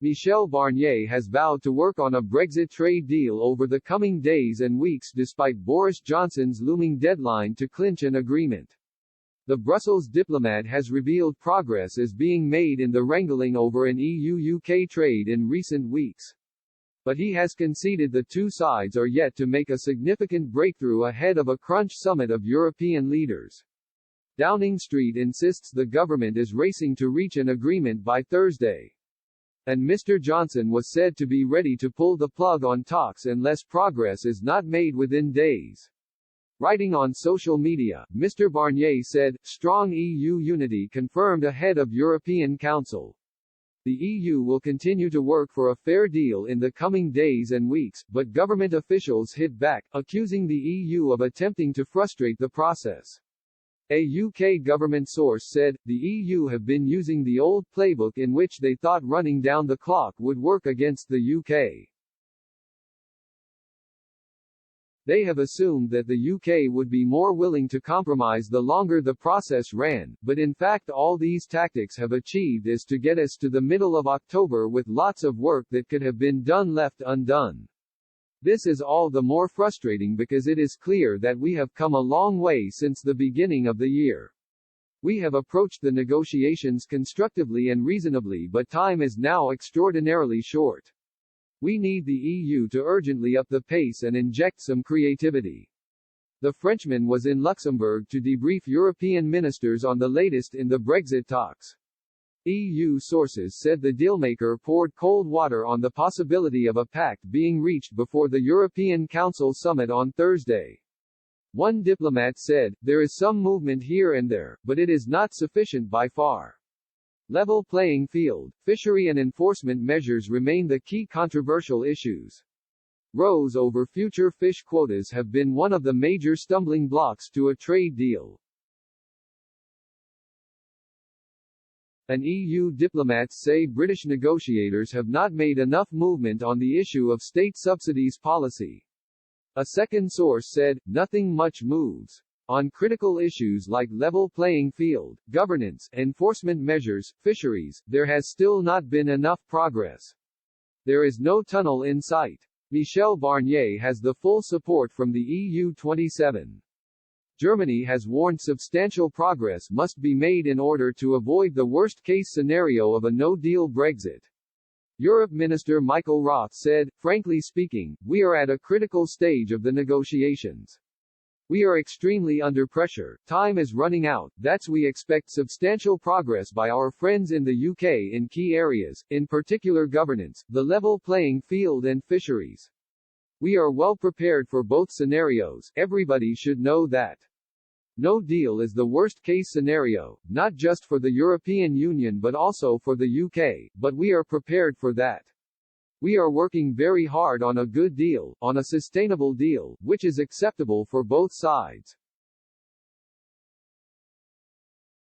Michel Barnier has vowed to work on a Brexit trade deal over the coming days and weeks despite Boris Johnson's looming deadline to clinch an agreement. The Brussels diplomat has revealed progress is being made in the wrangling over an EU-UK trade in recent weeks. But he has conceded the two sides are yet to make a significant breakthrough ahead of a crunch summit of European leaders. Downing Street insists the government is racing to reach an agreement by Thursday. And Mr. Johnson was said to be ready to pull the plug on talks unless progress is not made within days. Writing on social media, Mr. Barnier said, "Strong EU unity confirmed ahead of European Council. The EU will continue to work for a fair deal in the coming days and weeks, but government officials hit back, accusing the EU of attempting to frustrate the process." A UK government source said, the EU have been using the old playbook in which they thought running down the clock would work against the UK. They have assumed that the UK would be more willing to compromise the longer the process ran, but in fact all these tactics have achieved is to get us to the middle of October with lots of work that could have been done left undone. This is all the more frustrating because it is clear that we have come a long way since the beginning of the year. We have approached the negotiations constructively and reasonably, but time is now extraordinarily short. We need the EU to urgently up the pace and inject some creativity. The Frenchman was in Luxembourg to debrief European ministers on the latest in the Brexit talks. EU sources said the dealmaker poured cold water on the possibility of a pact being reached before the European Council summit on Thursday. One diplomat said, "There is some movement here and there, but it is not sufficient by far." Level playing field, fishery and enforcement measures remain the key controversial issues. Rows over future fish quotas have been one of the major stumbling blocks to a trade deal. And EU diplomats say British negotiators have not made enough movement on the issue of state subsidies policy. A second source said, "Nothing much moves. On critical issues like level playing field, governance, enforcement measures, fisheries, there has still not been enough progress. There is no tunnel in sight." Michel Barnier has the full support from the EU 27. Germany has warned substantial progress must be made in order to avoid the worst-case scenario of a no-deal Brexit. Europe Minister Michael Roth said, "Frankly speaking, we are at a critical stage of the negotiations. We are extremely under pressure, time is running out, that's we expect substantial progress by our friends in the UK in key areas, in particular governance, the level playing field and fisheries. We are well prepared for both scenarios, everybody should know that. No deal is the worst-case scenario, not just for the European Union but also for the UK, but we are prepared for that. We are working very hard on a good deal, on a sustainable deal, which is acceptable for both sides."